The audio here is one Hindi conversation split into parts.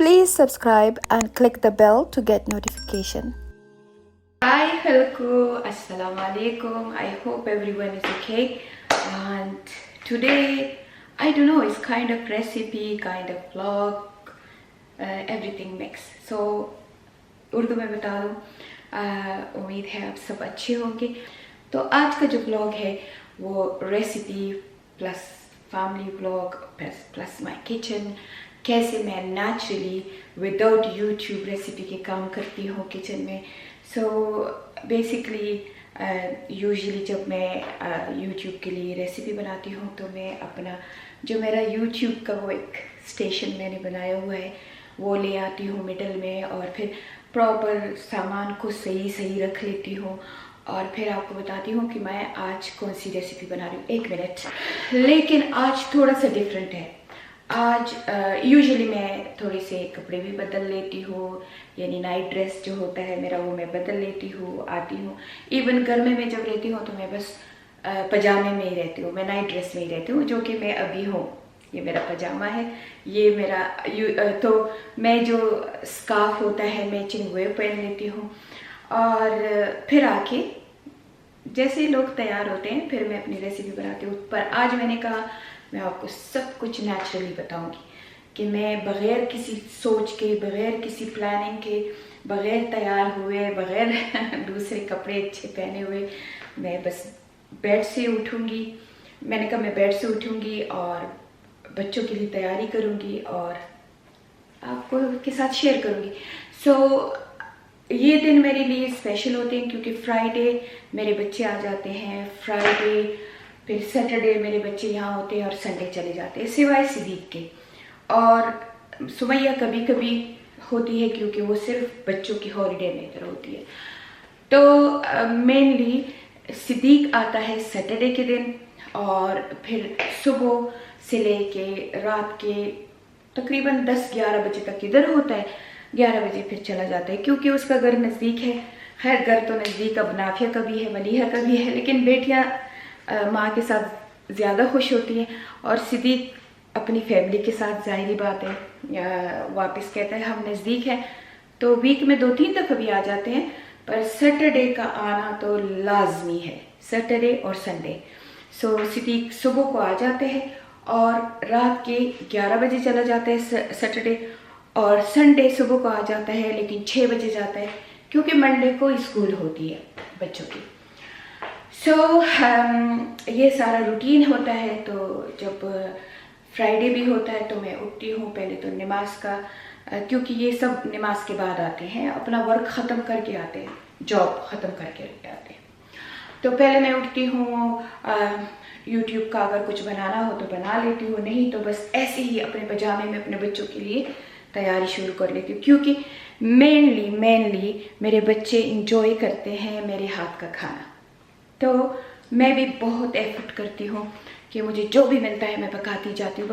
Please subscribe and click the bell to get notification. Hi, hello, assalamu alaikum. I hope everyone is okay. And today, I don't know, it's kind of recipe, kind of vlog, everything mix. So, Urdu में बता दूँ, उम्मीद है आप सब अच्छे होंगे। तो आज का जो व्लॉग है वो recipe plus family vlog plus my kitchen, कैसे मैं नेचुरली विदाउट यूट्यूब रेसिपी के काम करती हूँ किचन में। सो बेसिकली यूजुअली जब मैं यूट्यूब के लिए रेसिपी बनाती हूँ तो मैं अपना जो मेरा यूट्यूब का वो एक स्टेशन मैंने बनाया हुआ है वो ले आती हूँ मिडल में, और फिर प्रॉपर सामान को सही रख लेती हूँ, और फिर आपको बताती हूँ कि मैं आज कौन सी रेसिपी बना रही हूँ। एक मिनट, लेकिन आज थोड़ा सा डिफरेंट है। आज यूजुअली मैं थोड़े से कपड़े भी बदल लेती हूँ, यानी नाइट ड्रेस जो होता है मेरा वो मैं बदल लेती हूँ, आती हूँ। इवन गर्मी में जब रहती हूँ तो मैं बस पजामे में ही रहती हूँ, मैं नाइट ड्रेस में ही रहती हूँ, जो कि मैं अभी हूँ। ये मेरा पजामा है, ये मेरा तो मैं जो स्कार्फ होता है मैचिंग वो पहन लेती हूँ, और फिर आके जैसे लोग तैयार होते हैं फिर मैं अपनी रेसिपी बनाती हूँ। पर आज मैंने कहा मैं आपको सब कुछ नेचुरली बताऊंगी कि मैं बग़ैर किसी सोच के, बग़ैर किसी प्लानिंग के, बग़ैर तैयार हुए, बग़ैर दूसरे कपड़े अच्छे पहने हुए मैं बस बेड से उठूँगी। मैंने कहा मैं बेड से उठूँगी और बच्चों के लिए तैयारी करूँगी और आपको के साथ शेयर करूँगी। सो ये दिन मेरे लिए स्पेशल होते हैं क्योंकि फ्राइडे मेरे बच्चे आ जाते हैं, फ्राइडे फिर सैटरडे मेरे बच्चे यहाँ होते हैं और संडे चले जाते हैं, सिवाय सिद्दीक के। और सुमैया कभी कभी होती है क्योंकि वो सिर्फ बच्चों की हॉलीडे में इधर होती है। तो मेनली सिद्दीक आता है सैटरडे के दिन, और फिर सुबह से लेके रात के तकरीबन 10-11 बजे तक इधर होता है। 11 बजे फिर चला जाता है क्योंकि उसका घर नज़दीक है। खैर घर तो नज़दीक, अब नाफिया का भी है, मलिहा का भी है, लेकिन बेटियां माँ के साथ ज़्यादा खुश होती हैं, और सिद्दीक अपनी फैमिली के साथ, ज़ाहिरी बात है, वापस कहता है हम नज़दीक हैं तो वीक में 2-3 दफ़ा भी आ जाते हैं, पर सैटरडे का आना तो लाजमी है, सैटरडे और संडे। सो सिद्दीक सुबह को आ जाते हैं और रात के 11 बजे चला जाता है सैटरडे, और संडे सुबह को आ जाता है लेकिन 6 बजे जाता है क्योंकि मंडे को स्कूल होती है बच्चों की। सो ये सारा रूटीन होता है। तो जब फ्राइडे भी होता है तो मैं उठती हूँ पहले तो नमाज का, क्योंकि ये सब नमाज के बाद आते हैं, अपना वर्क ख़त्म करके आते हैं, जॉब ख़त्म करके आते हैं। तो पहले मैं उठती हूँ, यूट्यूब का अगर कुछ बनाना हो तो बना लेती हूँ, नहीं तो बस ऐसे ही अपने पजामे में अपने बच्चों के लिए तैयारी शुरू कर लेती हूँ, क्योंकि मेनली मेरे बच्चे इंजॉय करते हैं मेरे हाथ का खाना। तो मैं भी बहुत एफर्ट करती हूँ कि मुझे जो भी मिलता है मैं पकाती जाती हूँ।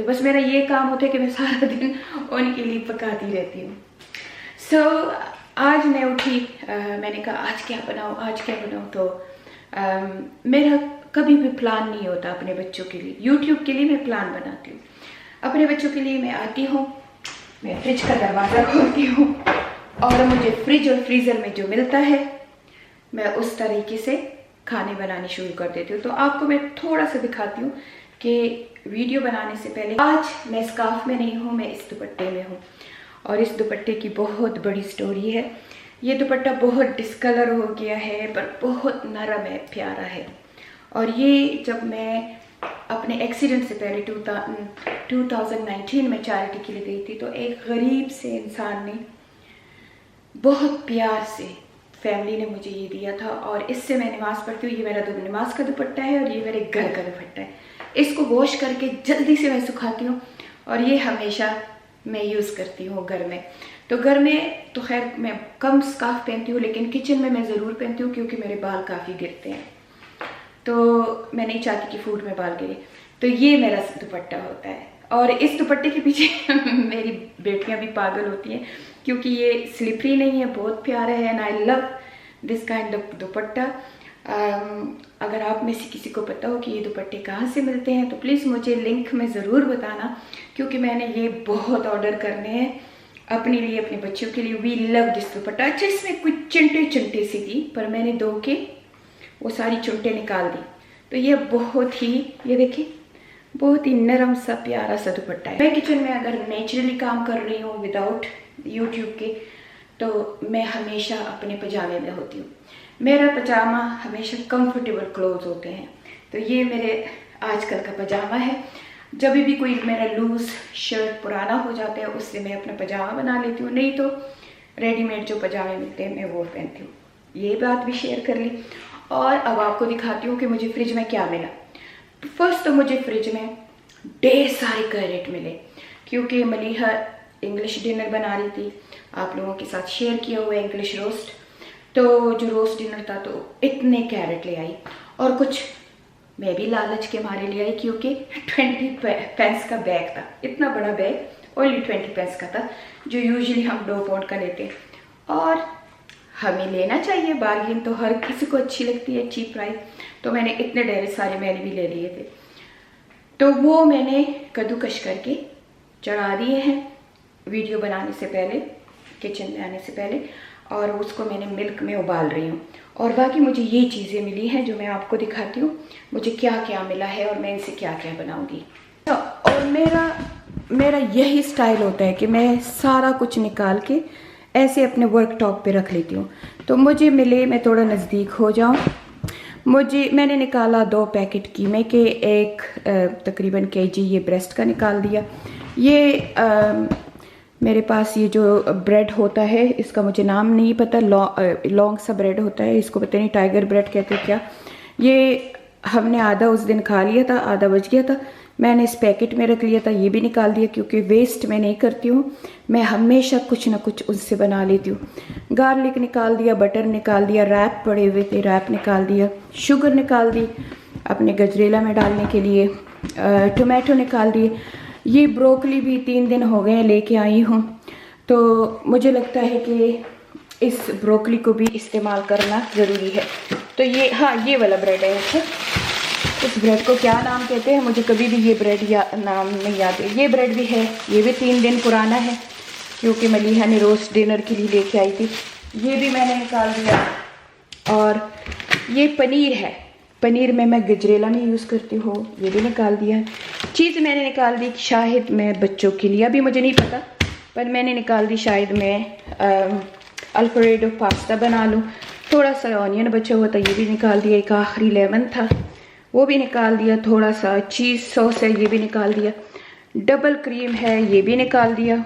बस मेरा ये काम होता है कि मैं सारा दिन उनके लिए पकाती रहती हूँ। सो आज मैं उठी, मैंने कहा आज क्या बनाऊँ। तो मेरा कभी भी प्लान नहीं होता अपने बच्चों के लिए। यूट्यूब के लिए मैं प्लान बनाती हूँ, अपने बच्चों के लिए मैं आती हूँ, मैं फ्रिज का दरवाज़ा खोलती हूँ और मुझे फ्रिज और फ्रीज़र में जो मिलता है मैं उस तरीके से खाने बनाने शुरू कर देती हूँ। तो आपको मैं थोड़ा सा दिखाती हूँ कि वीडियो बनाने से पहले, आज मैं स्कार्फ में नहीं हूँ, मैं इस दुपट्टे में हूँ, और इस दुपट्टे की बहुत बड़ी स्टोरी है। ये दुपट्टा बहुत डिस्कलर हो गया है पर बहुत नरम है, प्यारा है। और ये जब मैं अपने एक्सीडेंट से पहले 2019 में चैरिटी के लिए गई थी तो एक गरीब से इंसान ने बहुत प्यार से, फैमिली ने मुझे ये दिया था, और इससे मैं नमाज़ पढ़ती हूँ। ये मेरा नमाज का दुपट्टा है और ये मेरे घर का दुपट्टा है। इसको वॉश करके जल्दी से मैं सुखाती हूँ और ये हमेशा मैं यूज़ करती हूँ घर में। तो घर में तो खैर मैं कम स्कार्फ पहनती हूँ, लेकिन किचन में मैं ज़रूर पहनती हूँ क्योंकि मेरे बाल काफ़ी गिरते हैं, तो मैं नहीं चाहती कि फूड में बाल गिरे। तो ये मेरा दुपट्टा होता है, और इस दुपट्टे के पीछे मेरी बेटियां भी पागल होती हैं क्योंकि ये स्लिपरी नहीं है, बहुत प्यारा है, and I love this kind of दुपट्टा। अगर आप में से किसी को पता हो कि ये दुपट्टे कहाँ से मिलते हैं तो प्लीज़ मुझे लिंक में ज़रूर बताना, क्योंकि मैंने ये बहुत ऑर्डर करने हैं अपने लिए, अपने बच्चों के लिए। We love this dupatta. अच्छा, इसमें कुछ चिंटे चिंटे सी थी, पर मैंने धो के वो सारी चुंटे निकाल दी। तो ये बहुत ही, ये देखिए, बहुत ही नरम सा प्यारा सा दुपट्टा है। मैं किचन में अगर नेचुरली काम कर रही हूँ विदाउट यूट्यूब के, तो मैं हमेशा अपने पजामे में होती हूँ। मेरा पजामा हमेशा कंफर्टेबल क्लोथ होते हैं। तो ये मेरे आजकल का पजामा है। जब भी कोई मेरा लूज शर्ट पुराना हो जाता है, उससे मैं अपना पजामा बना लेती हूँ, नहीं तो रेडीमेड जो पजामे मिलते हैं मैं वो पहनती हूँ। ये बात भी शेयर कर ली। और अब आपको दिखाती हूँ कि मुझे फ्रिज में क्या मिला। फर्स्ट तो मुझे फ्रिज में ढेर सारे कैरेट मिले, क्योंकि मलीहा इंग्लिश डिनर बना रही थी, आप लोगों के साथ शेयर किया हुआ है इंग्लिश रोस्ट। तो जो रोस्ट डिनर था तो इतने कैरेट ले आई, और कुछ मैं भी लालच के मारे ले आई, क्योंकि 20 पेंस का बैग था। इतना बड़ा बैग ओनली 20 पेंस का था, जो यूजुअली हम 2 पाउंड का लेते हैं। और हमें लेना चाहिए, बार्गेन तो हर किसी को अच्छी लगती है, चीप प्राइस। तो मैंने इतने ढेर सारे मैंने भी ले लिए थे। तो वो मैंने कद्दूकश करके चढ़ा दिए हैं वीडियो बनाने से पहले, किचन में आने से पहले, और उसको मैंने मिल्क में उबाल रही हूँ। और बाकी मुझे ये चीज़ें मिली हैं जो मैं आपको दिखाती हूँ, मुझे क्या क्या मिला है और मैं इनसे क्या क्या बनाऊँगी। तो और मेरा यही स्टाइल होता है कि मैं सारा कुछ निकाल के ऐसे अपने वर्क टॉप पे रख लेती हूँ। तो मुझे मिले, मैं थोड़ा नज़दीक हो जाऊँ, मैंने निकाला 2 पैकेट कीमे के, एक तकरीबन केजी ये ब्रेस्ट का निकाल दिया। ये मेरे पास ये जो ब्रेड होता है, इसका मुझे नाम नहीं पता, लॉन्ग सा ब्रेड होता है, इसको पता नहीं टाइगर ब्रेड कहते हैं क्या। ये हमने आधा उस दिन खा लिया था, आधा बच गया था, मैंने इस पैकेट में रख लिया था। ये भी निकाल दिया, क्योंकि वेस्ट मैं नहीं करती हूँ, मैं हमेशा कुछ ना कुछ उससे बना लेती हूँ। गार्लिक निकाल दिया, बटर निकाल दिया, रैप पड़े हुए थे रैप निकाल दिया, शुगर निकाल दी अपने गजरेला में डालने के लिए, टोमेटो निकाल दिए। ये ब्रोकली भी 3 दिन हो गए लेके आई हूँ, तो मुझे लगता है कि इस ब्रोकली को भी इस्तेमाल करना ज़रूरी है। तो ये, हाँ, ये वाला ब्रेड है। अच्छा, इस ब्रेड को क्या नाम कहते हैं, मुझे कभी भी ये ब्रेड नाम नहीं याद है। ये ब्रेड भी है, ये भी 3 दिन पुराना है, क्योंकि मलीहा ने रोस्ट डिनर के लिए लेके आई थी। ये भी मैंने निकाल दिया। और ये पनीर है, पनीर में मैं गजरेला में यूज़ करती हूँ, ये भी निकाल दिया। चीज़ मैंने निकाल दी शायद मैं बच्चों के लिए, अभी मुझे नहीं पता, पर मैंने निकाल दी शायद मैं अल्फ्रेडो पास्ता बना लूँ। थोड़ा सा ऑनियन बचा हुआ था, ये भी निकाल दिया। एक आखिरी लेमन था, वो भी निकाल दिया। थोड़ा सा चीज़ सॉस है, ये भी निकाल दिया। डबल क्रीम है, ये भी निकाल दिया।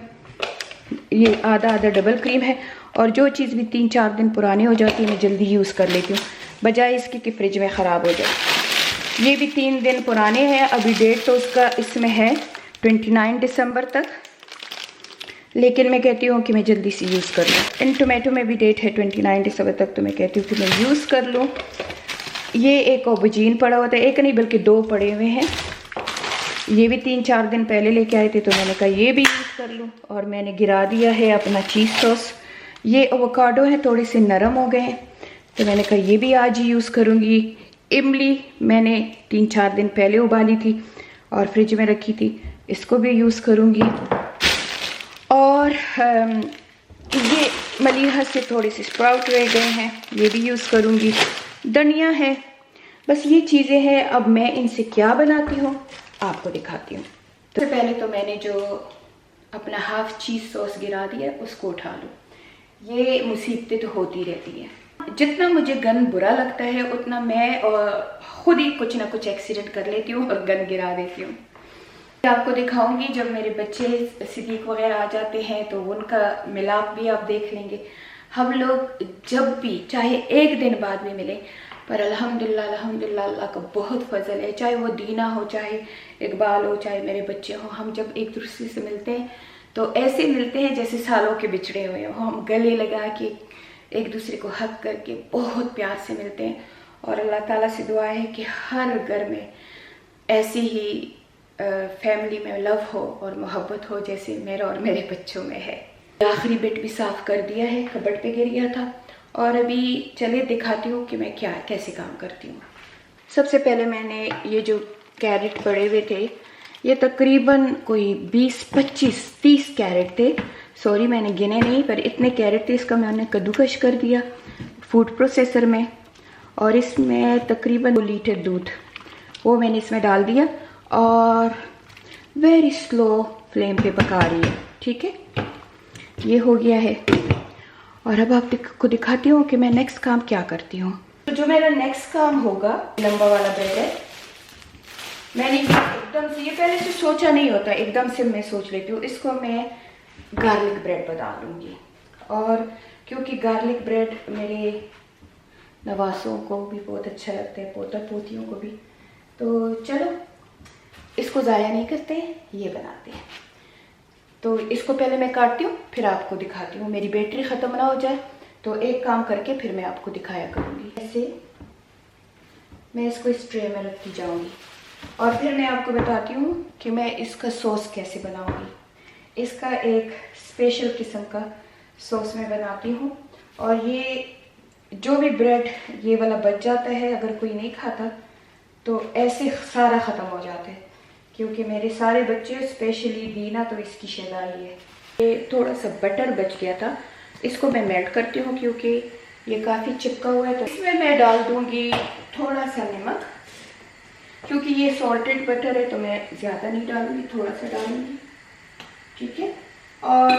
ये आधा आधा डबल क्रीम है। और जो चीज़ भी 3-4 दिन पुरानी हो जाती है मैं जल्दी यूज़ कर लेती हूँ, बजाय इसके कि फ्रिज में ख़राब हो जाए। ये भी 3 दिन पुराने हैं। अभी डेट तो उसका इसमें है 29 दिसंबर तक, लेकिन मैं कहती हूँ कि मैं जल्दी से यूज़ कर लूँ। इन टोमेटो में भी डेट है 29 दिसंबर तक, तो मैं कहती हूँ कि मैं यूज़ कर लूँ। ये एक ऑबजीन पड़ा हुआ था, एक नहीं बल्कि 2 पड़े हुए हैं। ये भी 3-4 दिन पहले लेके आए थे, तो मैंने कहा ये भी यूज़ कर लूँ। और मैंने गिरा दिया है अपना चीज़ सॉस। ये एवोकाडो है, थोड़े से नरम हो गए हैं, तो मैंने कहा ये भी आज ही यूज़ करूँगी। इमली मैंने 3-4 दिन पहले उबाली थी और फ्रिज में रखी थी, इसको भी यूज़ करूँगी। और ये मलीहा से थोड़े से स्प्राउट रह गए हैं, ये भी यूज़ करूँगी। धनिया है, बस ये चीज़ें हैं। अब मैं इनसे क्या बनाती हूँ आपको दिखाती हूँ। सबसे पहले तो मैंने जो अपना हाफ चीज़ सॉस गिरा दिया उसको उठा लूँ। ये मुसीबतें तो होती रहती हैं। जितना मुझे गन बुरा लगता है उतना मैं खुद ही कुछ ना कुछ एक्सीडेंट कर लेती हूँ और गन गिरा देती हूँ। आपको दिखाऊंगी जब मेरे बच्चे सिद्दीक वगैरह आ जाते हैं तो उनका मिलाप भी आप देख लेंगे। हम लोग जब भी, चाहे 1 दिन बाद भी मिले, पर अल्हम्दुलिल्लाह अल्लाह का बहुत फजल है, चाहे वो दीना हो, चाहे इकबाल हो, चाहे मेरे बच्चे हों, हम जब एक दूसरे से मिलते हैं तो ऐसे मिलते हैं जैसे सालों के बिछड़े हुए हों। हम गले लगा के एक दूसरे को हक करके बहुत प्यार से मिलते हैं। और अल्लाह ताला से दुआ है कि हर घर में ऐसी ही फैमिली में लव हो और मोहब्बत हो जैसे मेरा और मेरे बच्चों में है। आखिरी बिट भी साफ़ कर दिया है, कबर्ड पे गिर गया था। और अभी चले दिखाती हूँ कि मैं कैसे काम करती हूँ। सबसे पहले मैंने ये जो कैरेट पड़े हुए थे, ये तकरीबन कोई 20, 25, 30 कैरेट थे, सॉरी मैंने गिने नहीं, पर इतने कैरेट थे, इसका मैंने कद्दूकश कर दिया फूड प्रोसेसर में। और इसमें तकरीबन 2 लीटर दूध वो मैंने इसमें डाल दिया और वेरी स्लो फ्लेम पे पका रही है। ठीक है, ये हो गया है। और अब आपको दिखाती हूँ कि मैं नेक्स्ट काम क्या करती हूँ। तो जो मेरा नेक्स्ट काम होगा, लंबा वाला ब्रेड है। मैंने एकदम से, ये पहले से सोचा नहीं होता, एकदम से मैं सोच लेती हूँ इसको मैं गार्लिक ब्रेड बना लूँगी। और क्योंकि गार्लिक ब्रेड मेरे नवासों को भी बहुत अच्छा लगता है, पोता पोतियों को भी, तो चलो इसको ज़ाया नहीं करते हैं, ये बनाते हैं। तो इसको पहले मैं काटती हूँ, फिर आपको दिखाती हूँ। मेरी बैटरी ख़त्म ना हो जाए तो एक काम करके फिर मैं आपको दिखाया करूँगी। ऐसे मैं इसको इस ट्रे में रखती जाऊँगी और फिर मैं आपको बताती हूँ कि मैं इसका सॉस कैसे बनाऊँगी। इसका एक स्पेशल किस्म का सॉस मैं बनाती हूँ। और ये जो भी ब्रेड ये वाला बच जाता है, अगर कोई नहीं खाता तो ऐसे सारा ख़त्म हो जाता है, क्योंकि मेरे सारे बच्चे स्पेशली दीना तो इसकी शैदाई है। ये थोड़ा सा बटर बच गया था, इसको मैं मेल्ट करती हूँ क्योंकि ये काफ़ी चिपका हुआ है। तो इसमें मैं डाल दूँगी थोड़ा सा नमक, क्योंकि ये सॉल्टेड बटर है तो मैं ज़्यादा नहीं डालूँगी, थोड़ा सा डालूँगी। ठीक है, और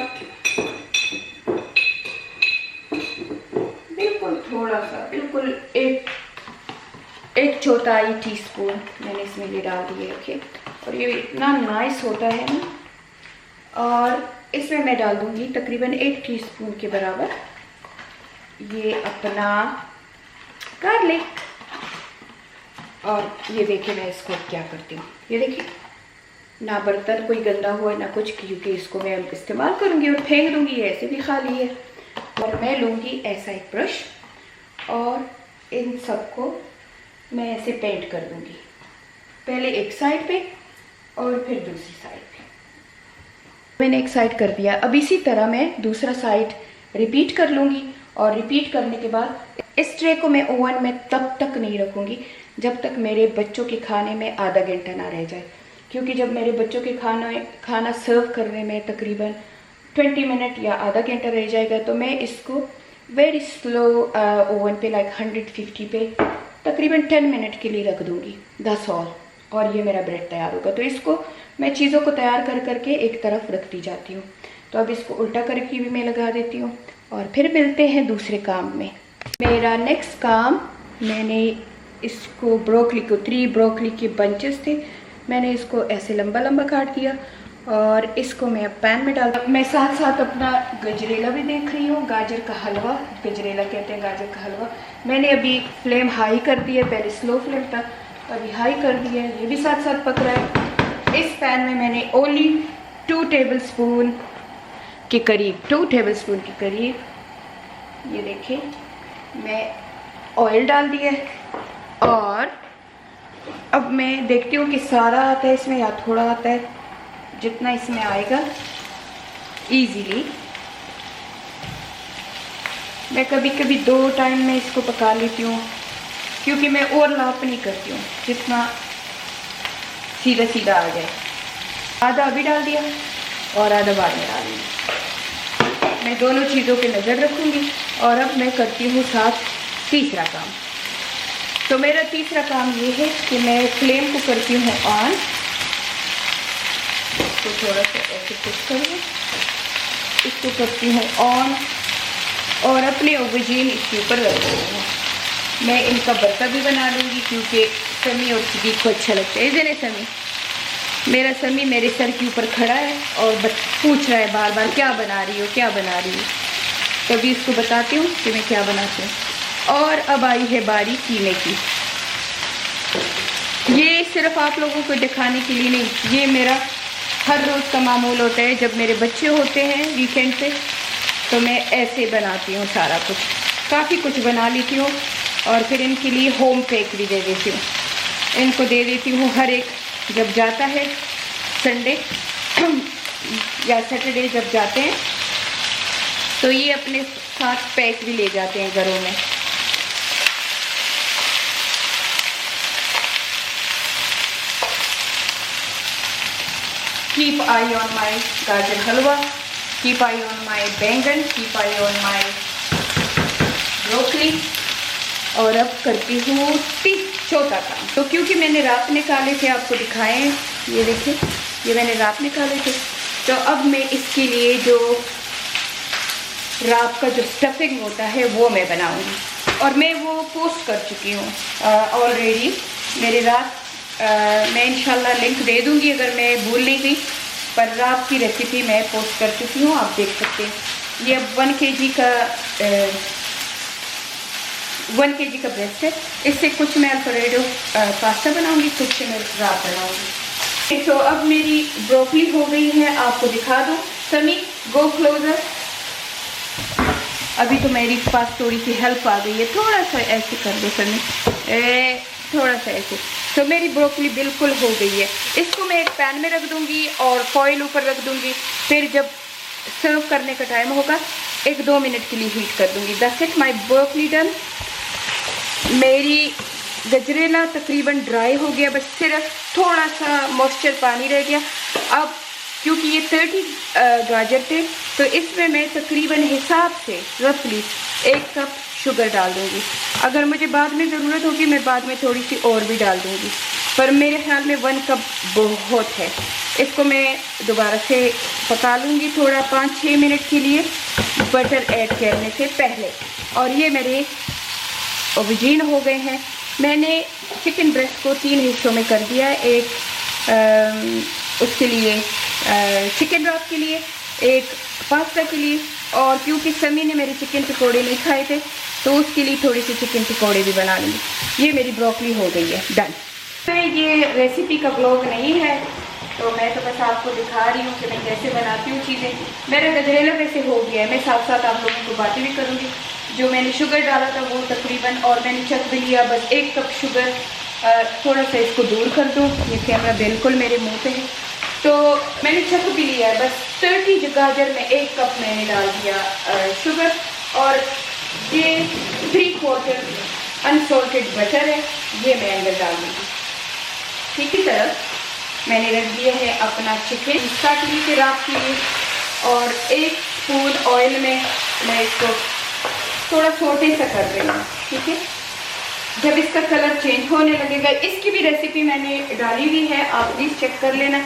बिल्कुल थोड़ा सा, बिल्कुल एक चौथाई टीस्पून मैंने इसमें ये डाल दिए। ओके, और ये इतना नाइस होता है ना। और इसमें मैं डाल दूंगी तकरीबन 1 टीस्पून के बराबर ये अपना गार्लिक। और ये देखिए मैं इसको क्या करती हूँ, ये देखिए ना बर्तन कोई गंदा हुआ ना कुछ, क्योंकि इसको मैं इस्तेमाल करूँगी और फेंक दूँगी, ये ऐसे भी खाली है। और मैं लूँगी ऐसा एक ब्रश और इन सबको मैं ऐसे पेंट कर दूँगी, पहले एक साइड पे और फिर दूसरी साइड पे। मैंने एक साइड कर दिया, अब इसी तरह मैं दूसरा साइड रिपीट कर लूँगी। और रिपीट करने के बाद इस ट्रे को मैं ओवन में तब तक नहीं रखूँगी जब तक मेरे बच्चों के खाने में आधा घंटा ना रह जाए, क्योंकि जब मेरे बच्चों के खाना सर्व करने में तकरीबन 20 मिनट या आधा घंटा रह जाएगा, तो मैं इसको वेरी स्लो ओवन पे लाइक 150 पे तकरीबन 10 मिनट के लिए रख दूँगी, दैट्स ऑल। और ये मेरा ब्रेड तैयार होगा। तो इसको मैं चीज़ों को तैयार कर करके एक तरफ रखती जाती हूँ। तो अब इसको उल्टा करके भी मैं लगा देती हूँ और फिर मिलते हैं दूसरे काम में। मेरा नेक्स्ट काम, मैंने इसको ब्रोकली को 3 ब्रोकली के बंचेस थे, मैंने इसको ऐसे लंबा लंबा काट दिया और इसको मैं पैन में डाल। मैं साथ साथ अपना गजरेला भी देख रही हूँ, गाजर का हलवा, गजरेला कहते हैं गाजर का हलवा। मैंने अभी फ्लेम हाई कर दी है, पहले स्लो फ्लेम था, अभी हाई कर दिया है, ये भी साथ साथ पक रहा है। इस पैन में मैंने ओनली 2 टेबलस्पून के करीब ये देखिए मैं ऑयल डाल दिया है। और अब मैं देखती हूँ कि सारा आता है इसमें या थोड़ा आता है, जितना इसमें आएगा इजीली। मैं कभी कभी 2 टाइम में इसको पका लेती हूँ, क्योंकि मैं ओवरलैप नहीं करती हूँ, जितना सीधा सीधा आ जाए। आधा अभी डाल दिया और आधा बाद में डालूंगी। मैं दोनों चीज़ों पे नज़र रखूँगी। और अब मैं करती हूँ साथ तीसरा काम। तो मेरा तीसरा काम ये है कि मैं फ्लेम को करती हूँ ऑन, इसको थोड़ा सा ऐसे पुश करूँ, इसको करती हूँ ऑन और अपने ऑब्जीन इसके ऊपर रख देती हूँ। मैं इनका बर्ता भी बना लूँगी, क्योंकि समी और सदीक को अच्छा लगता है। इधर समी, मेरा समी मेरे सर के ऊपर खड़ा है और पूछ रहा है बार बार क्या बना रही हो, क्या बना रही हो। तभी इसको बताती हूँ कि मैं क्या बनाती हूँ। और अब आई है बारी कीमे की। ये सिर्फ आप लोगों को दिखाने के लिए नहीं, ये मेरा हर रोज़ का मामूल होता है। जब मेरे बच्चे होते हैं वीकेंड पे तो मैं ऐसे बनाती हूँ सारा कुछ, काफ़ी कुछ बना लेती हूँ। और फिर इनके लिए होम पैक भी दे देती हूँ, इनको दे देती हूँ हर एक जब जाता है संडे या सैटरडे जब जाते हैं तो ये अपने साथ पैक भी ले जाते हैं घरों में। कीप आई ऑन माई गाजर हलवा। कीप आई ऑन माई बैंगन, keep I on my broccoli. और अब करती हूँ चौथा काम। तो क्योंकि मैंने रात निकाले थे, आपको दिखाएं, ये देखिए, ये मैंने रात निकाले थे। तो अब मैं इसके लिए जो रात का जो स्टफिंग होता है वो मैं बनाऊंगी, और मैं वो पोस्ट कर चुकी हूँ ऑलरेडी। मेरे रात मैं इंशाल्लाह लिंक दे दूँगी अगर मैं भूल नहीं गई, पर रात की रेसिपी मैं पोस्ट कर चुकी हूँ, आप देख सकते हैं। ये अब 1 kg का 1 kg का ब्रेस्ट है। इससे कुछ मैं अल्फ्रेडो पास्ता बनाऊंगी, कुछ मैं रात बनाऊंगी। तो अब मेरी ब्रोकली हो गई है, आपको दिखा दूँ। समी गो क्लोजर। अभी तो मेरी पास थोड़ी सी हेल्प आ गई है, थोड़ा सा ऐसे कर दो समी, थोड़ा सा ऐसे। तो मेरी ब्रोकली बिल्कुल हो गई है। इसको मैं एक पैन में रख दूंगी और फॉइल ऊपर रख दूंगी। फिर जब सर्व करने का टाइम होगा 1-2 मिनट के लिए हीट कर दूंगी। That's it, my broccoli done. मेरी गजरेला तकरीबन ड्राई हो गया, बस सिर्फ थोड़ा सा मॉइस्चर पानी रह गया। अब क्योंकि ये 30 गाजर थे, तो इसमें मैं तकरीबन हिसाब से रफली 1 कप शुगर डाल दूँगी। अगर मुझे बाद में ज़रूरत होगी मैं बाद में थोड़ी सी और भी डाल दूँगी, पर मेरे ख्याल में 1 कप बहुत है। इसको मैं दोबारा से पका लूँगी थोड़ा 5-6 मिनट के लिए बटर ऐड करने से पहले। और ये मेरे ऑब्जीन हो गए हैं। मैंने चिकन ब्रेस्ट को 3 हिस्सों में कर दिया है। एक उसके लिए चिकन रॉक के लिए, एक पास्ता के लिए, और क्योंकि समी ने मेरे चिकन पकौड़े नहीं खाए थे तो उसके लिए थोड़ी सी चिकन पकौड़े भी बना लूँगी। ये मेरी ब्रोकली हो गई है डन। तो ये रेसिपी का ब्लॉग नहीं है, तो मैं तो बस आपको दिखा रही हूँ कि मैं कैसे बनाती हूँ चीज़ें। मेरा गजरेला वैसे हो गया है, मैं साथ साथ आप लोगों को बातें भी करूँगी। जो मैंने शुगर डाला था वो तकरीबन, और मैंने चख भी लिया, बस 1 कप शुगर। थोड़ा सा इसको दूर कर दूँ, ये कैमरा बिल्कुल मेरे मुँह पे है। तो मैंने चख भी लिया है, बस 30 गाजर में 1 कप मैंने डाल दिया शुगर, और ये 3/4 अनसॉल्टेड बटर है, ये मैं अंदर डाल दूँगी। ठीक ही तरह मैंने रख दिया है अपना चिकन काट ली थी रात के लिए, और 1 स्पून ऑयल में मैं इसको थोड़ा छोटे सा कर रही हूँ। ठीक है, जब इसका कलर चेंज होने लगेगा, इसकी भी रेसिपी मैंने डाली हुई है, आप प्लीज़ चेक कर लेना।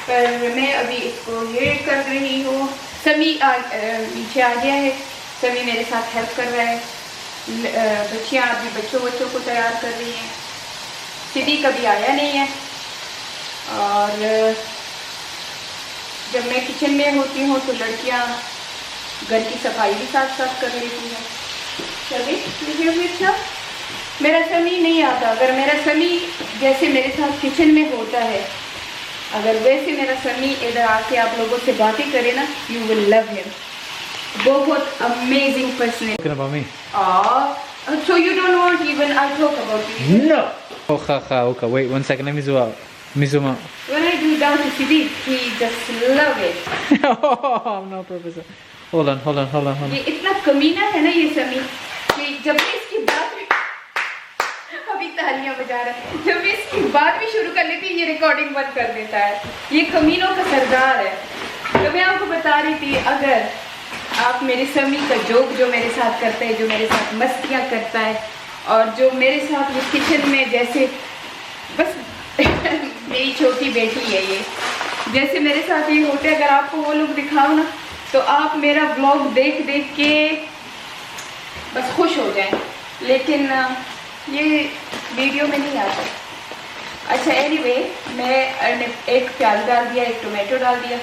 पर मैं अभी इसको ये कर रही हूँ। समी नीचे आ गया है, समी मेरे साथ हेल्प कर रहा है। बच्चियाँ अभी बच्चों को तैयार कर रही हैं। सिद्धि कभी आया नहीं है, और जब मैं किचन में होती हूँ तो लड़कियाँ घर की सफाई भी साथ साथ कर लेती हैं। चलिए अच्छा, मेरा समी नहीं आता। अगर मेरा समी जैसे मेरे साथ किचन में होता है, अगर वैसे मेरा समी इधर आके आप लोगों से बातें करे ना, यू विल लव हिम। बहुत amazing person. So you don't want even I talk about you? No. Okay. Wait 1 second. Let me zoom out. When I do down to Siddhi, he just love it. Oh, I'm not professor. Hold on. ये इतना कमीना है ना ये समी, कि जब भी इसकी बात अभी तालियां बजा रहा है, जब भी इसकी बात भी शुरू कर लेती है ये रिकॉर्डिंग बंद कर देता है। ये कमीनों का सरदार है। तो मैं आपको बता रही थी, अगर आप मेरे समी का जोक जो मेरे साथ करते हैं, जो मेरे साथ मस्तियाँ करता है, और जो मेरे साथ ये किचन में जैसे बस मेरी छोटी बेटी है ये, जैसे मेरे साथ ये होते, अगर आपको वो लोग दिखाओ ना तो आप मेरा व्लॉग देख के बस खुश हो जाएं, लेकिन ये वीडियो में नहीं आता। अच्छा एनीवे, मैं एक प्याज डाल दिया, एक टोमेटो डाल दिया,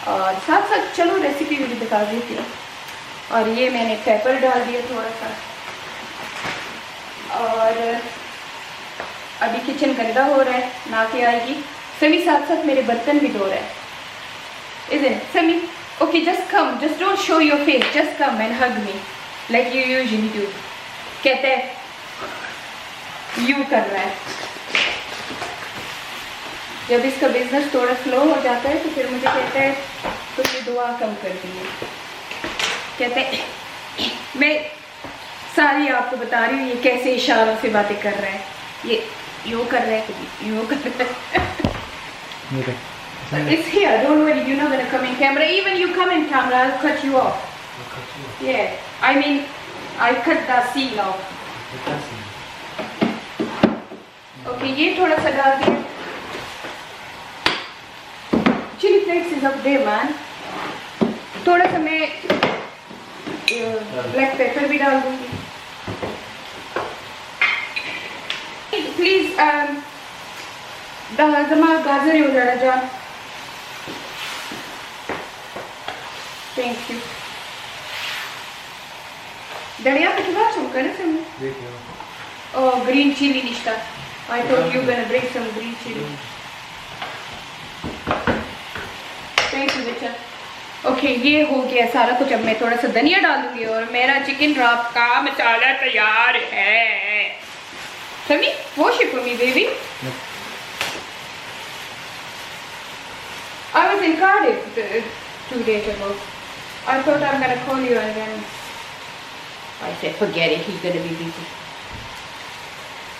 और साथ साथ चलो रेसिपी भी बता देती हूँ। और ये मैंने पेपर डाल दिया थोड़ा सा, और अभी किचन गंदा हो रहा है, ना के आएगी। समी साथ साथ मेरे बर्तन भी धो रहा है। Isn't Sami? Okay, just come, just don't show your face, just come and hug me like you usually do. कहते हैं यू कर रहा है। जब इसका बिजनेस थोड़ा स्लो हो जाता है तो फिर मुझे कहता है तो ये दुआ कम कर दी है। कहते हैं मैं सारी आपको बता रही हूँ ये कैसे इशारों से बातें कर रहा है, ये यूँ कर रहा है, कभी यूँ कर रहा है। It's here. Don't worry. You're not gonna come in camera. Even you come in camera, I'll cut you off. Yeah. I mean, I cut that scene off. Okay. ये थोड़ा सा डाल दिया. Chili flakes is up there, man. थोड़ा सा मैं ब्लैक पेपर भी डाल दूंगी. प्लीज जमा गाजर ही हो जाना जान. Thank you. धनिया पत्ती बात सुन कर ना. Oh, green chili nishta. I thought you were gonna bring some green chili. Thank you बेटा. ओके ये हो गया सारा कुछ. अब मैं थोड़ा सा धनिया डाल दूंगी और मेरा चिकन रॉप का मसाला तैयार है. समी wash it for me, baby. I was in Cardiff 2 days ago. I thought I'm gonna call you and then I said forget it, he's gonna be busy.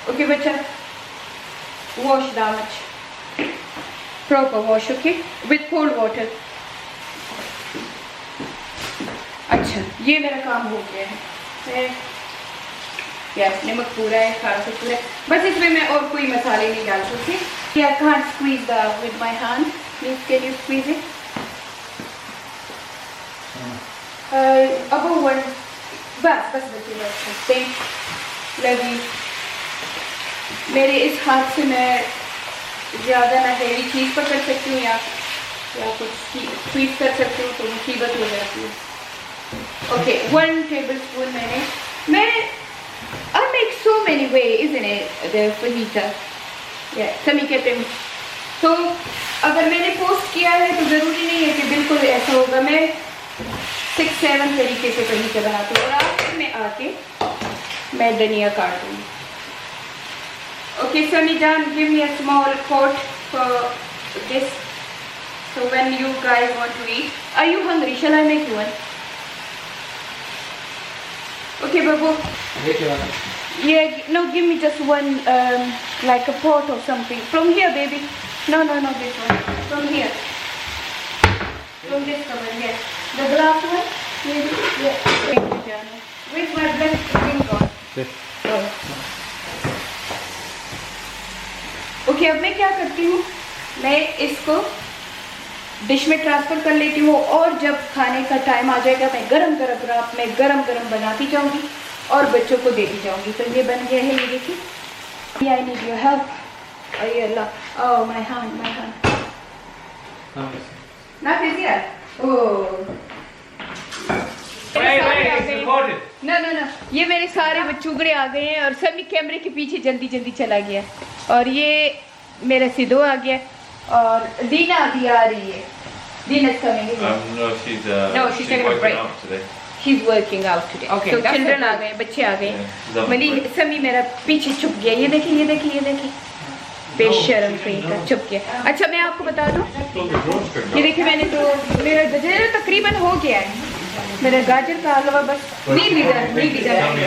Okay bacha, wash that much. Proper wash, okay? With cold water. अच्छा ये मेरा काम हो गया है. यस नमक पूरा है, खारा पूरा है. बस इसमें मैं और कोई मसाले नहीं डाल सकती. I can't squeeze that with my hand. Please can you squeeze it? Above one. बस बचेगा. Thank love you. मेरे इस हाथ से मैं ज़्यादा ना हेवी चीज़ पकड़ सकती हूँ या कुछ स्वीट कर सकती हूँ तो मुसीबत हो जाती है. ओके 1 tablespoon मैं I make so many ways, isn't it? The fajita. Yeah, समी कहते हैं. तो अगर मैंने पोस्ट किया है तो ज़रूरी नहीं है कि बिल्कुल ऐसा होगा. मैं 6-7 तरीके से फजीता बनाती हूँ और आखिर में आके मैं धनिया काट दूँगी. Okay, Sunny Jan, give me a small pot for this. So when you guys want to eat, are you hungry? Shall I make you one? Okay, Babu. Yeah, no, give me just one, like a pot or something. From here, baby. No, this one. From here. From this cupboard, yes. The glass one, maybe. Yeah. Where's my black thing gone? Oh. Okay अब मैं क्या करती हूँ, मैं इसको डिश में ट्रांसफ़र कर लेती हूँ और जब खाने का टाइम आ जाएगा मैं गरम रात में गरम बनाती जाऊँगी और बच्चों को देती जाऊँगी. तो ये बन गया है. ये देखिए. I need your help. अरे Allah. Oh my hand. Not easy. Oh no, ये मेरे सारे बच्चूगड़े आ गए हैं और सभी कैमरे के पीछे जल्दी चला गया. और ये मेरा सिद्धू आ गया और दीना भी आ रही है. Dina's coming. No, she's taking a break. She's working out today. Okay. तो चिल्ड्रन आ गए, बच्चे आ गए. मलिक समी मेरा पीछे छुप गया. ये देखिए बेशर्म कहीं का छुप गया. अच्छा मैं आपको बता दूं, ये देखिए मैंने तो मेरा गजर तकरीबन हो गया है. मेरा गाजर का हलवा बस नीड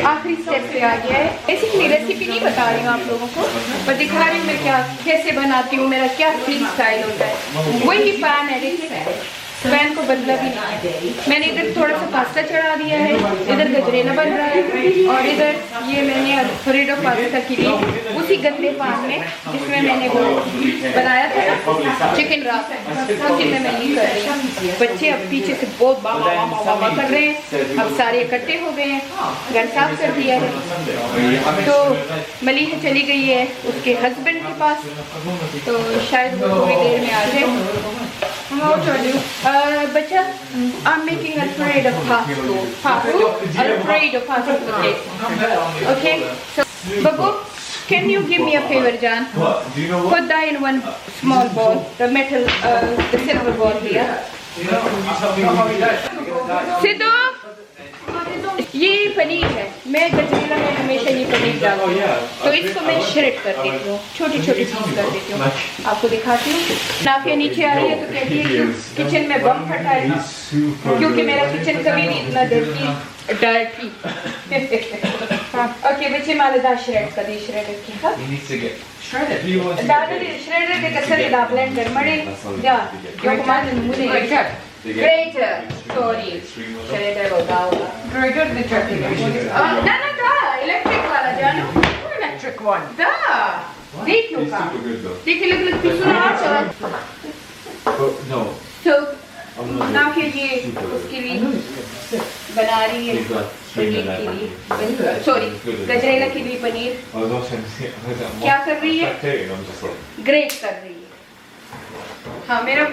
आखिरी स्टेप पे आ गया है. बेसिकली रेसिपी नहीं बता रही हूँ आप लोगों को, पर दिखा रही हूँ मैं कैसे बनाती हूँ. मेरा क्या फील स्टाइल होता है. वही पैन है, देखिए पैन को बदला भी नहीं है. मैंने इधर थोड़ा सा पास्ता चढ़ा दिया है, इधर गजरेला बन रहा है और इधर ये मैंने अल्फ्रेडो पास्ता के लिए उसी गंदे पैन में जिसमें मैंने वो बनाया था ना चिकन रॉप, उसी में मैं ये कर रही हूँ. बच्चे अब पीछे से बहुत बाबा कर रहे हैं. अब सारे इकट्ठे हो गए हैं, घर साफ कर दिया है. तो मलिका चली गई है उसके हस्बैंड के पास, तो शायद वो थोड़ी देर में आ जाए. बच्चा, I'm making Alfredo pasta. Alfredo pasta potato. Okay, so Babu, can you give me a favor, Jan? What? Do you know what? Put that in one small bowl, the metal, the silver bowl here. Sidhu, ये पनीर है. मैं गजरेला में हमेशा ये पनीर डालती हूँ, तो इसको मैं श्रेड कर देती हूँ, छोटे पीस कर देती हूँ. आपको दिखाती हूँ. नाफिया नीचे आ रही है तो कहती है कि किचन में बम फटा है, क्योंकि मेरा किचन कभी भी इतना डर्टी Okay, बच्चे मालेदार shred का दे shredded की हाँ. He needs to get shredded. He wants to दाने दे shredded दे कसर दा blender मरे या यो कमाल मुझे grater sorry shredder होगा Grater the chutney. ना ना दा electric वाला जानो Electric one. दा देख लो He's का super good though. देख लग पिसुना चला But no, so I'm not ना good. फिर ये उसके लिए बना रही है He's got पनीर के लिए सॉरी गजरेला के लिए paneer I was watching him. क्या कर रही है? Spectating, I'm just like, great कर रही है हाँ मेरा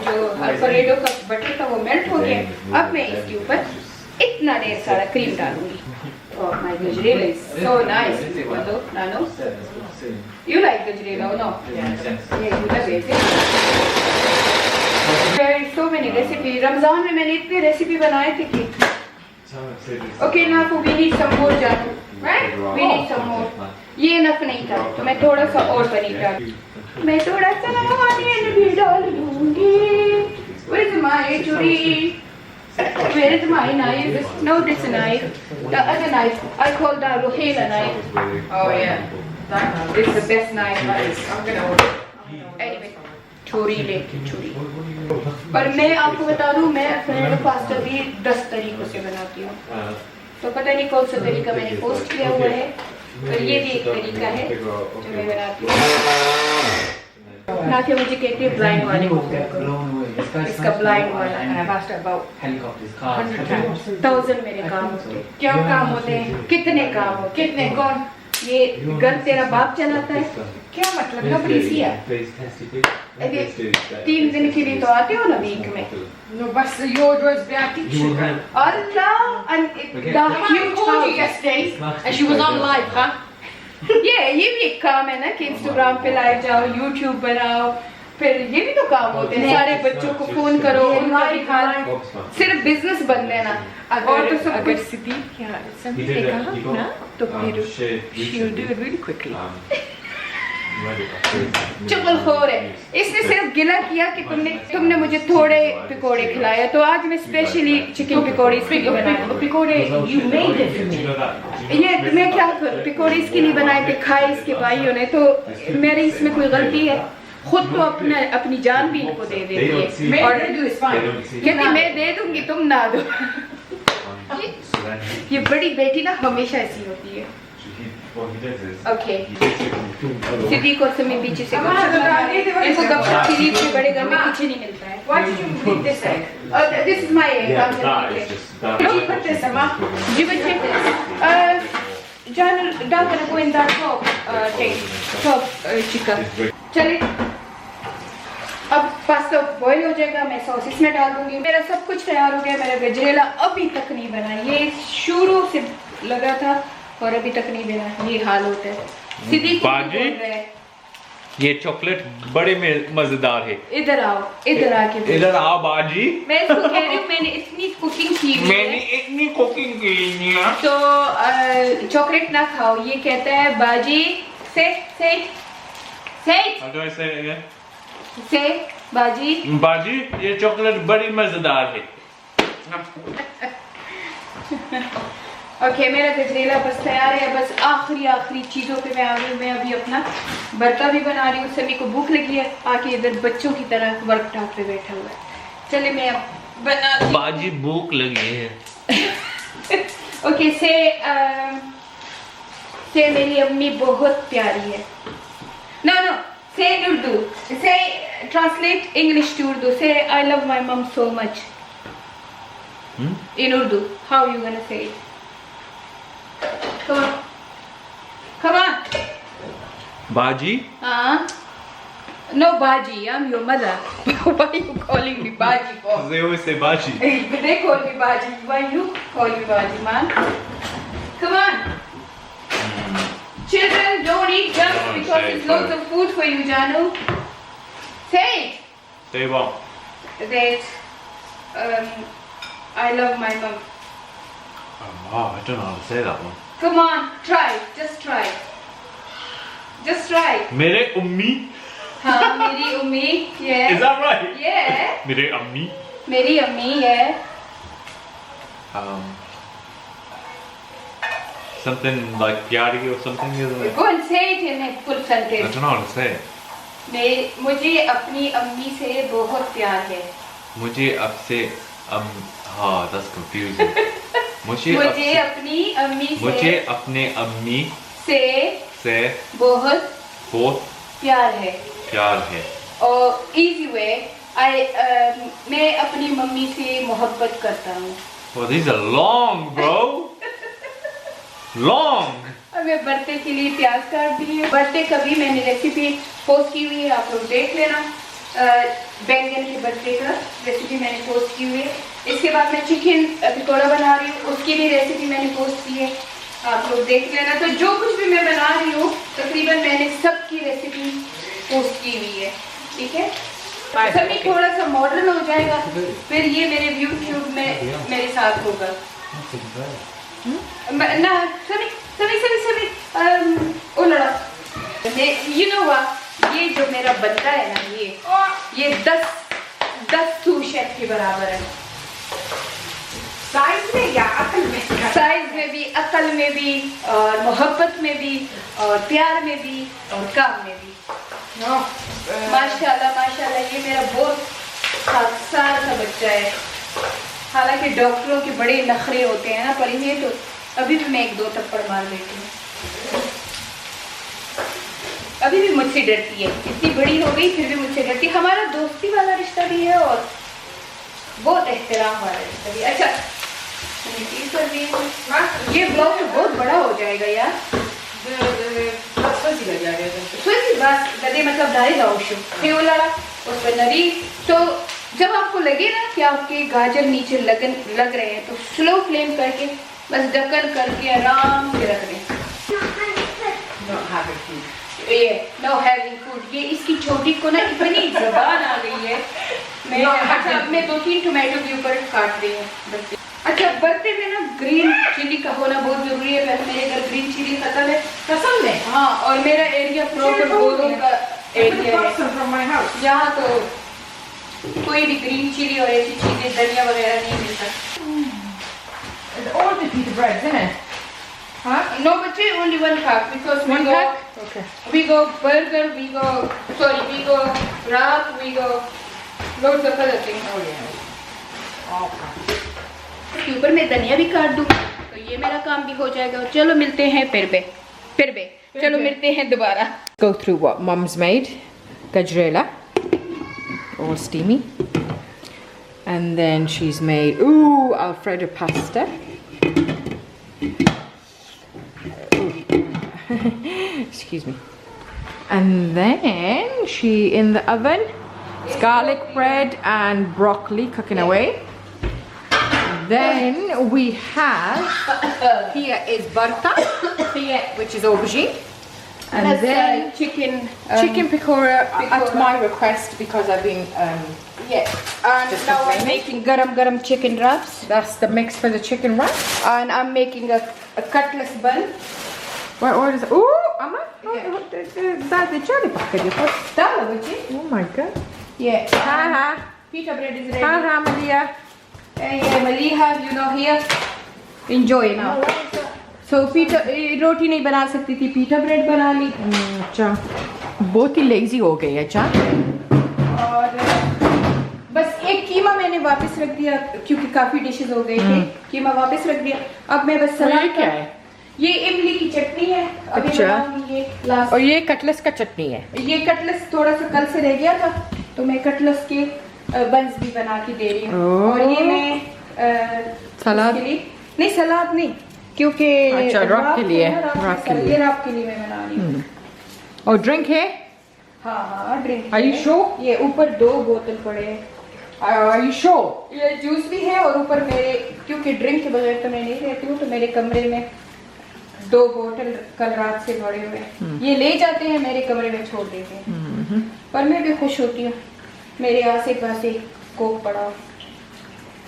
जो अल्फ्रेडो का बटर था वो मेल्ट हो गया अब मैं इसके ऊपर इतना ढेर सारा क्रीम डालूंगी oh my gajrela is so nice hello Nano you like gajrela no yeah you love it there are so many recipe Ramzan में मैंने इतने रेसिपी बनाए थे कि okay now we need some more जानो right we need some more ये नफ नहीं था तो मैं थोड़ा सा और पनीर डाल मैं थोड़ा सा ऑनियन भी डाल दूंगी where is my churi where is my knife no this knife the other knife I call that Rohela knife Oh yeah. That it's the best knife I'm gonna order. anyway छुरी लेके छुरी पर मैं आपको बता दूं मैं अल्फ्रेडो पास्ता भी 10 तरीकों से बनाती हूँ तो पता नहीं कौन सा तरीका मैंने पोस्ट किया हुआ है तो ये भी एक तरीका है जो मैं बनाती हूँ ना कि मुझे कहते हैं ब्लाइंड वाले को इसका ब्लाइंड वाला pasta about Helicopters, cars. 100 times. 1000 मेरे काम होते हैं क्या काम होते हैं? कितने काम होते हैं कितने कौन? ये घर तेरा बाप चलाता है क्या मतलब नबड़ी सी है? अरे 3 दिन के लिए तो आते हो ना वीक में No, but yours was bad teacher. Allah and the I huge called you house. yesterday and she was on live, huh? ये भी एक काम है ना कि इंस्टाग्राम पे लाइव जाओ यूट्यूब बनाओ फिर ये भी तो काम होते हैं सारे बच्चों को फोन करो उनका भी हाल सिर्फ बिजनेस बन देना और तो सब अगर कुछ सिद्धि क्या समझ ने कहा ना तो फिर she'll do it really quickly. चुगल खोर है इसने सिर्फ गिला किया कि तुमने मुझे थोड़े पकोड़े खिलाए तो आज मैं स्पेशली चिकन पकोड़े इसके लिए बनाई Picode, you made it for me. ये मैं क्या करूं पकोड़े इसके लिए बनाए थे खाए इसके भाइयों ने तो मेरी इसमें कोई गलती है खुद तो अपनी जान भी इनको दे देती है Made और her do is fine. कहती मैं दे दूंगी तुम ना दो ये बड़ी बेटी ना हमेशा ऐसी होती है ओके सिद्धि को समय पीछे से इनको कब तक खिलीफ के बड़े घर में कुछ नहीं मिलता है Why did you make this egg? This is my Don't you put this, Emma? जी बच्चे John, don't gonna go in that top chicken. चलिए अब पास्ता बॉईल हो जाएगा मैं सॉस इसमें डाल दूंगी मेरा सब कुछ तैयार हो गया मेरा गजरेला अभी तक नहीं बना ये शुरू से लगा था और अभी तक नहीं बना ये हाल होता है सिद्धि को बाजी? बोल रहे हैं ये चॉकलेट बड़े मजेदार है इधर आके बोलो। इधर आओ बाजी मैं इसको कह रही हूँ मैंने इतनी कुकिंग की हुई मैंने है इतनी कुकिंग की है तो चॉकलेट ना खाओ ये कहता है बाजी से How do I say it again? से बाजी बाजी ये चॉकलेट बड़ी मजेदार है ओके मेरा गजरेला बस तैयार है बस आखिरी चीज़ों पे मैं आ गई मैं अभी अपना बर्ता भी बना रही हूँ सभी को भूख लगी है आके इधर बच्चों की तरह वर्क टॉप पे बैठा हुआ है चलिए मैं अब बनाती हूँ बाजी भूख लगी है ओके से मेरी अम्मी बहुत प्यारी है नो से इन उर्दू से ट्रांसलेट इंग्लिश टू उर्दू से I love my mum so much in Urdu how you gonna say it come on बाजी no baji I'm your mother why you calling me baji for they always say baji they call me baji why you call me baji man come on children don't eat junk because it's loads of food for you Janu say it say what that I love my mom oh I don't know how to say that one come on try just try मेरे उम्मी हाँ मेरी उम्मी yeah is that right yeah मेरे अम्मी मेरी अम्मी है something like Yari or something, isn't it? Go and say it in a full I sentence. don't know how to say it. मुझे अपनी अम्मी से बहुत प्यार है. मुझे आपसे that's confusing. मुझे अपनी अम्मी से बहुत प्यार है. और easy way, मैं अपनी मम्मी से मोहब्बत करता हूँ. Well, these are long, bro. Long. मैं बर्थडे के लिए प्याज काट दी है. बर्थडे का भी मैंने रेसिपी पोस्ट की हुई है, आप लोग देख लेना. बैंगन के बर्थडे का रेसिपी मैंने पोस्ट की हुई है. इसके बाद मैं चिकन पकौड़ा बना रही हूँ, उसकी भी रेसिपी मैंने पोस्ट की है, आप लोग देख लेना. तो जो कुछ भी मैं बना रही हूँ तकरीबन मैंने सबकी रेसिपी पोस्ट की हुई है. ठीक है, सभी थोड़ा सा मॉडर्न हो जाएगा, फिर ये मेरे यूट्यूब में मेरे साथ होगा ना. सभी ओ लड़ा, यू नो व्हाट, ये जो मेरा बनता है ना, ये 10 सू शेफ के बराबर है. साइज में या अकल में? साइज में भी, अकल में भी, और मोहब्बत में भी, और प्यार में भी, और काम में भी. माशाल्लाह माशाल्लाह, ये मेरा बहुत साल का बच्चा है. हालांकि डॉक्टरों के बड़े नखरे होते हैं ना, पर ये तो अभी भी मैं 1-2 थप्पड़ मार देती हूँ. अभी भी मुझसे डरती है, इतनी बड़ी हो गई फिर भी मुझसे डरती है. हमारा दोस्ती वाला रिश्ता भी है और बहुत एहतराम वाला रिश्ता भी. अच्छा, ये ब्लॉग तो बहुत बड़ा हो जाएगा यार. बस गदे मतलब डाले जाओ शो उस पर नरी. तो जब आपको लगे ना कि आपके गाजर नीचे लग रहे हैं, तो स्लो फ्लेम करके बस ढक्कन करके आराम से रख दें. ये नो हैविंग फूड, ये इसकी छोटी को ना इतनी जबान आ गई है. मैं 2-3 टोमेटो के ऊपर काट रही हूँ. अच्छा, बर्थडे में ना ग्रीन चिली का होना बहुत जरूरी है. मेरे घर ग्रीन चिली खत्म है. कसम है? हाँ, और मेरा एरिया प्रॉपर गोलों का एरिया है. यहाँ तो कोई भी ग्रीन चिली और ऐसी चीजें, धनिया वगैरह नहीं मिलता. All the pita breads, isn't it? Huh? No, but only 1 cup because we go burger, we go wrap, we go loads of other things. Oh yeah. Okay. इसके ऊपर मैं धनिया भी काट दूँ तो ये मेरा काम भी हो जाएगा. चलो मिलते हैं फिर चलो मिलते हैं दोबारा. Go through what Mum's made. Gajrela, all steamy. And then she's made Alfredo pasta. Excuse me. And then she in the oven. It's garlic bread and broccoli cooking away. Then we have here is barta, which is aubergine. And then chicken pakora at my request because I've been and now I'm making garam chicken wraps. That's the mix for the chicken wrap. And I'm making a cutlass bun. What is it? Oh, Amma! That's the chili packet. Oh my god. Yeah. Ha. Pita bread is ready. Ha, Malia. Yeah, Maliha, you know here. Enjoy now. So pita रोटी नहीं बना सकती थी, pita bread बना ली. अच्छा, बहुत ही lazy हो गई है. अच्छा. और बस एक कीमा मैंने वापस रख दिया क्योंकि काफी डिशेस हो गए थे. कीमा वापस रख दिया. अब मैं बस सलाद क्या है? ये इमली की चटनी है. अभी बनाऊंगी ये लास्ट. और ये कटलेस का चटनी है. ये कटलेस थोड़ा सा कल से रह गया था तो मैं कटलेस के बंस भी बना के दे रही हूँ. और ये मैं सलाद के लिए नहीं, सलाद नहीं, क्योंकि अच्छा रॉक के लिए मैं बना रही हूँ. और ड्रिंक है? हाँ ड्रिंक. Are you sure? ये ऊपर 2 बोतल पड़े हैं. Are you sure? ये जूस भी है और ऊपर मेरे, क्योंकि ड्रिंक के बगैर तो मैं नहीं रहती हूँ, तो मेरे कमरे में 2 बोतल कल रात से पड़े हुए हैं. ये ले जाते हैं मेरे कमरे में छोड़ देते हैं. पर मैं भी खुश होती हूँ मेरे आसे पासे कोक पड़ा हो.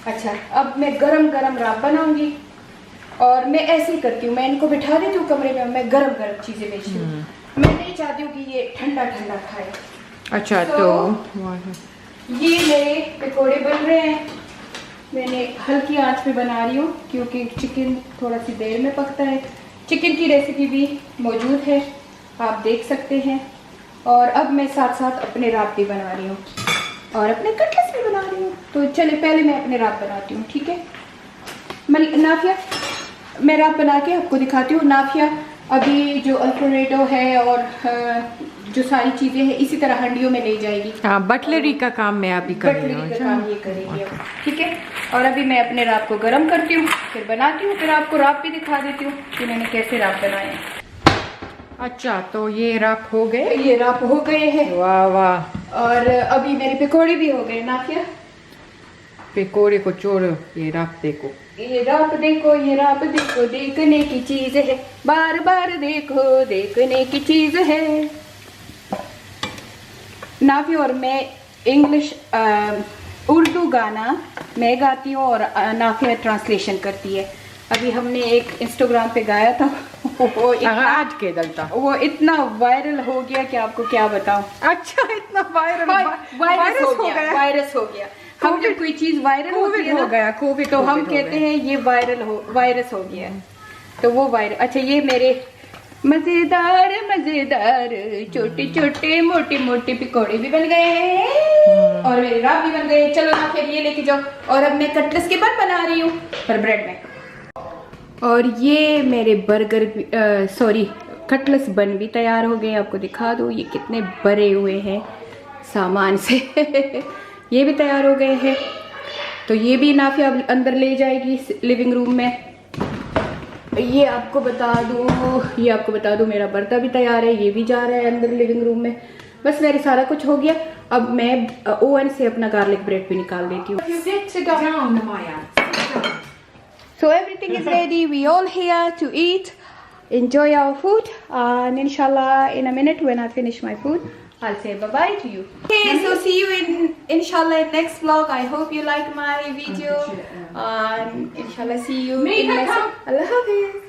अच्छा, अब मैं गरम राब बनाऊंगी और मैं ऐसे ही करती हूँ. मैं इनको बिठा देती हूँ कमरे में, मैं गरम चीजें बेचती हूँ. मैं नहीं चाहती हूँ कि ये ठंडा खाए. अच्छा, तो ये मेरे पकोड़े बन रहे हैं. मैंने हल्की आंच पे बना रही हूँ क्योंकि चिकन थोड़ा सी देर में पकता है. चिकन की रेसिपी भी मौजूद है, आप देख सकते हैं। और अब मैं साथ साथ अपने राब भी बना रही हूँ और अपने कटलेट्स भी बना रही हूँ। तो चले पहले मैं अपने राब बनाती हूँ, ठीक है। नाफिया, मैं राब बना के आपको दिखाती हूँ। नाफिया अभी जो अल्फ्रेडो है और जो सारी चीज़ें हैं इसी तरह हंडियों में ले जाएगी। हाँ, बटलरी का मैं अभी कर रही हूँ। बटलरी का काम ये करेगी अब, ठीक है। और अभी मैं अपने राब को गर्म करती हूँ, फिर बनाती हूँ, फिर आपको राब भी दिखा देती हूँ कि मैंने कैसे राब बनाए। अच्छा, तो ये राप हो गए? ये राब हो गए हैं। वाह वाह। और अभी मेरे पकौड़े भी हो गए। नाफिया, पकोड़े को छोड़ो, ये राप देखो। ये राब देखो, ये राब देखो, देखने की चीज है, बार बार देखो, देखने की चीज है। नाफिया और मैं इंग्लिश उर्दू गाना मैं गाती हूँ और नाफिया ट्रांसलेशन करती है। अभी हमने एक इंस्टाग्राम पे गाया था, वो आज के दलता वो इतना वायरल हो गया कि आपको क्या बताऊं। अच्छा, इतना वायरल वायरस हो गया। हम जब कोई चीज वायरल होती है ना, कोविड तो हम कहते हैं ये वायरस हो गया। तो वो वायरल। अच्छा, ये मेरे मजेदार मजेदार छोटे छोटे मोटे मोटे पकौड़े भी बन गए और मेरे राब भी बन गए। चलो ना, फिर ये लेके जाओ। और अब मैं कटलेट्स के बाद बना रही हूँ पर ब्रेड में। और ये मेरे कटलेट्स बन भी तैयार हो गए। आपको दिखा दो ये कितने भरे हुए हैं सामान से। ये भी तैयार हो गए हैं। तो ये भी नाफिया अंदर ले जाएगी लिविंग रूम में। ये आपको बता दूं मेरा बर्ता भी तैयार है, ये भी जा रहा है अंदर लिविंग रूम में। बस मेरे सारा कुछ हो गया। अब मैं ओवन से अपना गार्लिक ब्रेड भी निकाल देती हूँ। So everything is ready. We all here to eat. Enjoy our food. And inshallah, in a minute when I finish my food, I'll say bye bye to you. Okay, so see you inshallah in next vlog. I hope you like my video. And inshallah see you in next. Allah Hafiz.